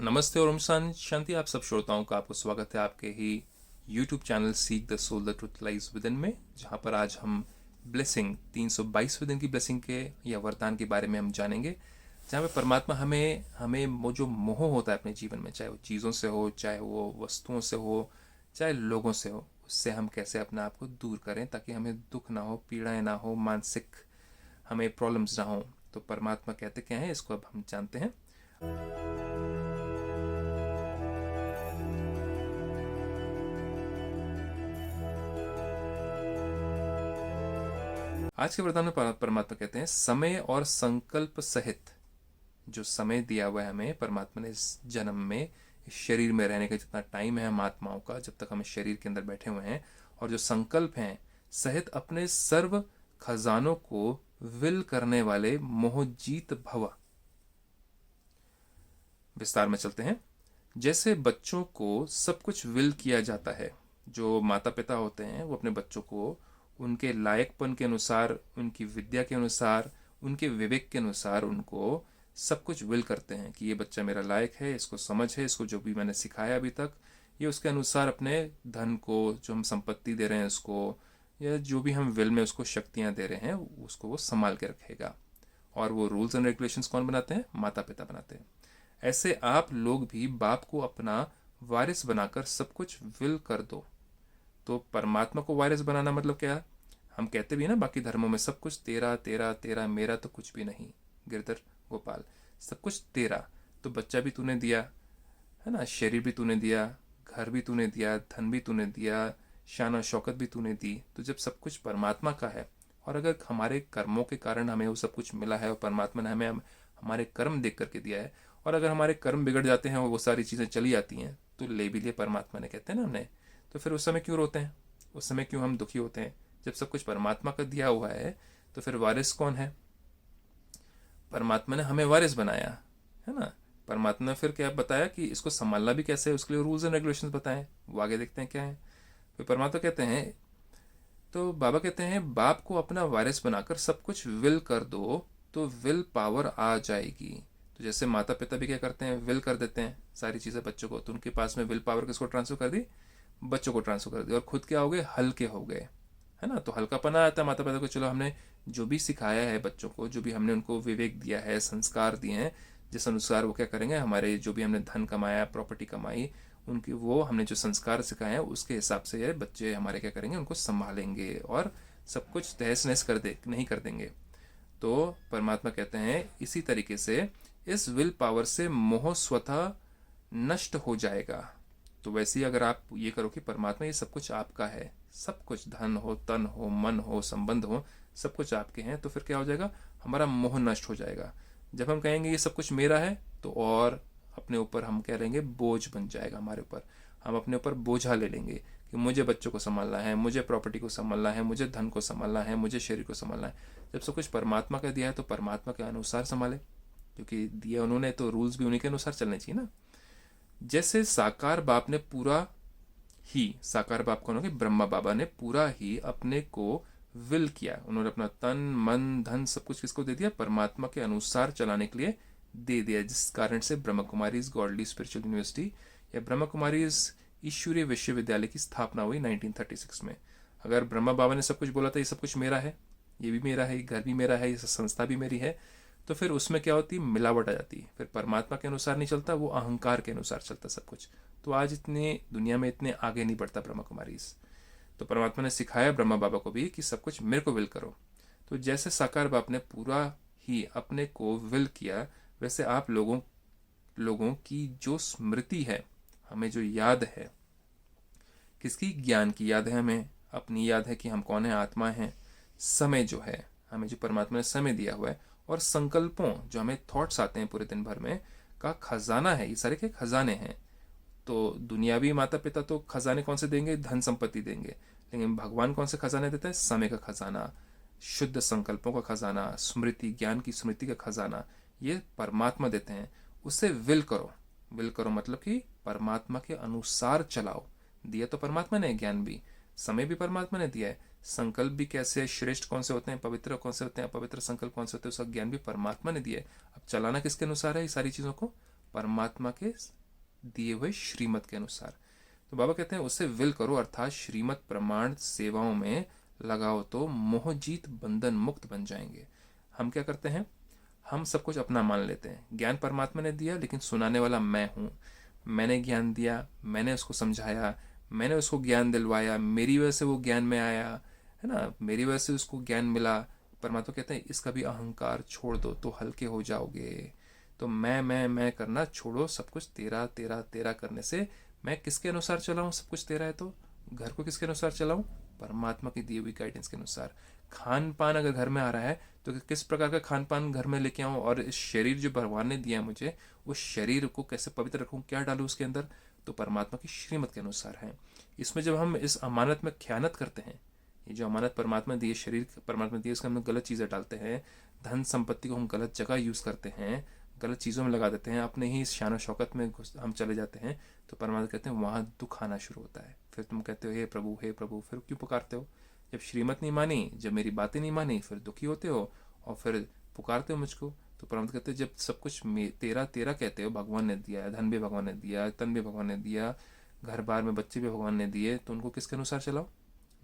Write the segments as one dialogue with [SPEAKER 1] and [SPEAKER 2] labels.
[SPEAKER 1] नमस्ते और ओम शांति। आप सब श्रोताओं का आपको स्वागत है आपके ही YouTube channel seek the soul the truth lies within में, जहाँ पर आज हम ब्लेसिंग 322वें दिन की ब्लेसिंग के या वरदान के बारे में हम जानेंगे। जहाँ पे परमात्मा हमें हमें वो जो मोह होता है अपने जीवन में, चाहे वो चीज़ों से हो, चाहे वो वस्तुओं से हो, चाहे लोगों से हो, उससे हम कैसे अपने आप को दूर करें ताकि हमें दुख ना हो, पीड़ाएं ना हो, मानसिक हमें प्रॉब्लम्स ना हो। तो परमात्मा कहते क्या है, इसको अब हम जानते हैं। आज के वरदान में परमात्मा कहते हैं, समय और संकल्प सहित जो समय दिया हुआ है हमें परमात्मा ने इस जन्म में, इस शरीर में रहने का जितना टाइम है हम आत्माओं का, जब तक हम इस शरीर के अंदर बैठे हुए हैं, और जो संकल्प हैं सहित अपने सर्व खजानों को विल करने वाले मोहजीत भव। विस्तार में चलते हैं। जैसे बच्चों को सब कुछ विल किया जाता है, जो माता पिता होते हैं वो अपने बच्चों को उनके लायकपन के अनुसार, उनकी विद्या के अनुसार, उनके विवेक के अनुसार उनको सब कुछ विल करते हैं कि ये बच्चा मेरा लायक है, इसको समझ है, इसको जो भी मैंने सिखाया अभी तक ये उसके अनुसार अपने धन को, जो हम संपत्ति दे रहे हैं उसको, या जो भी हम विल में उसको शक्तियां दे रहे हैं, उसको वो संभाल के रखेगा। और वो रूल्स एंड रेगुलेशंस कौन बनाते हैं? माता पिता बनाते हैं। ऐसे आप लोग भी बाप को अपना वारिस बनाकर सब कुछ विल कर दो। तो परमात्मा को वारिस बनाना मतलब क्या? हम कहते भी ना बाकी धर्मों में, सब कुछ तेरा तेरा तेरा, मेरा तो कुछ भी नहीं। गिरधर गोपाल, सब कुछ तेरा। तो बच्चा भी तूने दिया है ना, शरीर भी तूने दिया, घर भी तूने दिया, धन भी तूने दिया, शान और शौकत भी तूने दी। तो जब सब कुछ परमात्मा का है, और अगर हमारे कर्मों के कारण हमें वो सब कुछ मिला है और परमात्मा ने हमें हमारे कर्म देख करके दिया है, और अगर हमारे कर्म बिगड़ जाते हैं और वो सारी चीज़ें चली जाती हैं तो ले भी लिए परमात्मा ने, कहते हैं ना हमने, तो फिर उस समय क्यों रोते हैं? उस समय क्यों हम दुखी होते हैं? जब सब कुछ परमात्मा का दिया हुआ है तो फिर वारिस कौन है? परमात्मा ने हमें वारिस बनाया है ना। परमात्मा ने फिर क्या बताया कि इसको संभालना भी कैसे है, उसके लिए रूल्स एंड रेगुलेशंस बताएं। वो आगे देखते हैं क्या है। फिर परमात्मा कहते हैं, तो बाबा कहते हैं, बाप को अपना वारिस बनाकर सब कुछ विल कर दो तो विल पावर आ जाएगी। तो जैसे माता पिता भी क्या करते हैं, विल कर देते हैं सारी चीज़ें बच्चों को, तो उनके पास में विल पावर किसको ट्रांसफर कर दी? बच्चों को ट्रांसफर कर दी। और खुद क्या हो गए? हल्के हो गए, है ना। तो हल्कापना आता है माता पिता को, चलो हमने जो भी सिखाया है बच्चों को, जो भी हमने उनको विवेक दिया है, संस्कार दिए हैं, जिस अनुसार वो क्या करेंगे, हमारे जो भी हमने धन कमाया, प्रॉपर्टी कमाई, उनकी वो हमने जो संस्कार सिखाए हैं उसके हिसाब से ये बच्चे हमारे क्या करेंगे, उनको संभालेंगे और सब कुछ तहस नहस कर दे नहीं कर देंगे। तो परमात्मा कहते हैं इसी तरीके से इस विल पावर से मोह स्वतः नष्ट हो जाएगा। तो वैसे ही अगर आप ये करो कि परमात्मा ये सब कुछ आपका है, सब कुछ धन हो, तन हो, मन हो, संबंध हो, सब कुछ आपके हैं, तो फिर क्या हो जाएगा? हमारा मोह नष्ट हो जाएगा। जब हम कहेंगे ये सब कुछ मेरा है, तो और अपने ऊपर हम कह लेंगे बोझ बन जाएगा हमारे ऊपर। हम अपने ऊपर बोझा ले लेंगे कि मुझे बच्चों को संभालना है, मुझे प्रॉपर्टी को संभालना है, मुझे धन को संभालना है, मुझे शरीर को संभालना है। जब सब कुछ परमात्मा का दिया है तो परमात्मा के अनुसार संभाले, क्योंकि दिया उन्होंने, तो रूल्स भी उन्हीं के अनुसार चलने चाहिए ना। जैसे साकार बाप ने पूरा ही, साकार बाप कौन होंगे? ब्रह्मा बाबा ने पूरा ही अपने को विल किया। उन्होंने अपना तन मन धन सब कुछ किसको दे दिया? परमात्मा के अनुसार चलाने के लिए दे दिया, जिस कारण से Brahma Kumari godly spiritual university या ब्रह्म कुमारी ईश्वरीय विश्वविद्यालय की स्थापना हुई 1936 में। अगर ब्रह्मा बाबा ने सब कुछ बोला था ये सब कुछ मेरा है, ये भी मेरा है, ये घर भी मेरा है, ये संस्था भी मेरी है, तो फिर उसमें क्या होती? मिलावट आ जाती। फिर परमात्मा के अनुसार नहीं चलता, वो अहंकार के अनुसार चलता सब कुछ। तो आज इतने दुनिया में इतने आगे नहीं बढ़ता ब्रह्मा कुमारी। तो परमात्मा ने सिखाया ब्रह्मा बाबा को भी कि सब कुछ मेरे को विल करो। तो जैसे साकार बाप ने पूरा ही अपने को विल किया, वैसे आप लोगों की जो स्मृति है, हमें जो याद है, किसकी? ज्ञान की याद है, हमें अपनी याद है कि हम कौन है, आत्मा है। समय जो है, हमें जो परमात्मा ने समय दिया हुआ है, और संकल्पों जो हमें थॉट्स आते हैं पूरे दिन भर में का खजाना है। ये सारे के खजाने हैं। तो दुनियावी माता पिता तो खजाने कौन से देंगे? धन संपत्ति देंगे। लेकिन भगवान कौन से खजाने देते हैं? समय का खजाना, शुद्ध संकल्पों का खजाना, स्मृति, ज्ञान की स्मृति का खजाना, ये परमात्मा देते हैं। उससे विल करो। विल करो मतलब कि परमात्मा के अनुसार चलाओ। दिया तो परमात्मा ने, ज्ञान भी, समय भी परमात्मा ने दिया है। संकल्प भी कैसे श्रेष्ठ कौन से होते हैं, पवित्र कौन से होते हैं, अपवित्र संकल्प कौन से होते हैं, उसका ज्ञान भी परमात्मा ने दिया है। अब चलाना किसके अनुसार है ये सारी चीज़ों को? परमात्मा के दिए हुए श्रीमत के अनुसार। तो बाबा कहते हैं उससे विल करो, अर्थात श्रीमत प्रमाण सेवाओं में लगाओ तो मोहजीत बंधन मुक्त बन जाएंगे। हम क्या करते हैं, हम सब कुछ अपना मान लेते हैं। ज्ञान परमात्मा ने दिया, लेकिन सुनाने वाला मैं हूँ। मैंने ज्ञान दिया, मैंने उसको समझाया, मैंने उसको ज्ञान दिलवाया, मेरी वजह से वो ज्ञान में आया, है ना, मेरी वजह से उसको ज्ञान मिला। परमात्मा कहते हैं इसका भी अहंकार छोड़ दो तो हल्के हो जाओगे। तो मैं करना छोड़ो, सब कुछ तेरा तेरा तेरा करने से मैं किसके अनुसार चलाऊं, सब कुछ तेरा है तो घर को किसके अनुसार चलाऊं, परमात्मा की दी हुई गाइडेंस के अनुसार। खान पान अगर घर में आ रहा है तो किस प्रकार का खान पान घर में लेके आऊं, और इस शरीर जो भगवान ने दिया है मुझे, उस शरीर को कैसे पवित्र रखूं, क्या डालूं उसके अंदर, तो परमात्मा की श्रीमत के अनुसार है। इसमें जब हम इस अमानत में ख्यानत करते हैं, ये जो अमानत परमात्मा दी है, शरीर परमात्मा दी है, उसके हम गलत चीज़ें डालते हैं, धन संपत्ति को हम गलत जगह यूज़ करते हैं, गलत चीज़ों में लगा देते हैं, अपने ही शान शौकत में हम चले जाते हैं, तो परमात्मा कहते हैं वहाँ दुख आना शुरू होता है। फिर तुम कहते हो हे प्रभु हे प्रभु, फिर क्यों पुकारते हो? जब श्रीमत नहीं मानी, जब मेरी बातें नहीं मानी, फिर दुखी होते हो और फिर पुकारते हो मुझको। तो परमात्मा कहते हैं जब सब कुछ तेरा तेरा कहते हो, भगवान ने दिया है, धन भी भगवान ने दिया, तन भी भगवान ने दिया, घर बार में बच्चे भी भगवान ने दिए, तो उनको किसके अनुसार चलाओ,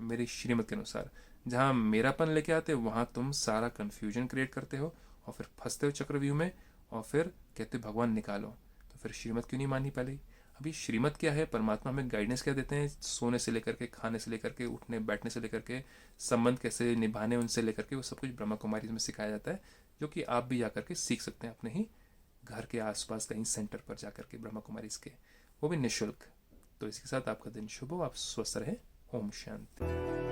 [SPEAKER 1] मेरी श्रीमत के अनुसार। जहाँ मेरापन लेके आते हो वहाँ तुम सारा कन्फ्यूजन क्रिएट करते हो और फिर फंसते हो चक्रव्यूह में, और फिर कहते हो भगवान निकालो। तो फिर श्रीमत क्यों नहीं मानी पहले ही? अभी श्रीमत क्या है, परमात्मा हमें गाइडेंस क्या देते हैं, सोने से लेकर के, खाने से लेकर के, उठने बैठने से लेकर के, संबंध कैसे निभाने उनसे लेकर के, वो सब कुछ ब्रह्मा कुमारी में सिखाया जाता है, जो कि आप भी जाकर के सीख सकते हैं अपने ही घर के आसपास कहीं सेंटर पर जाकर के, ब्रह्मा कुमारी के, वो भी निःशुल्क। तो इसके साथ आपका दिन शुभ हो, आप स्वस्थ रहें। ओम शांति।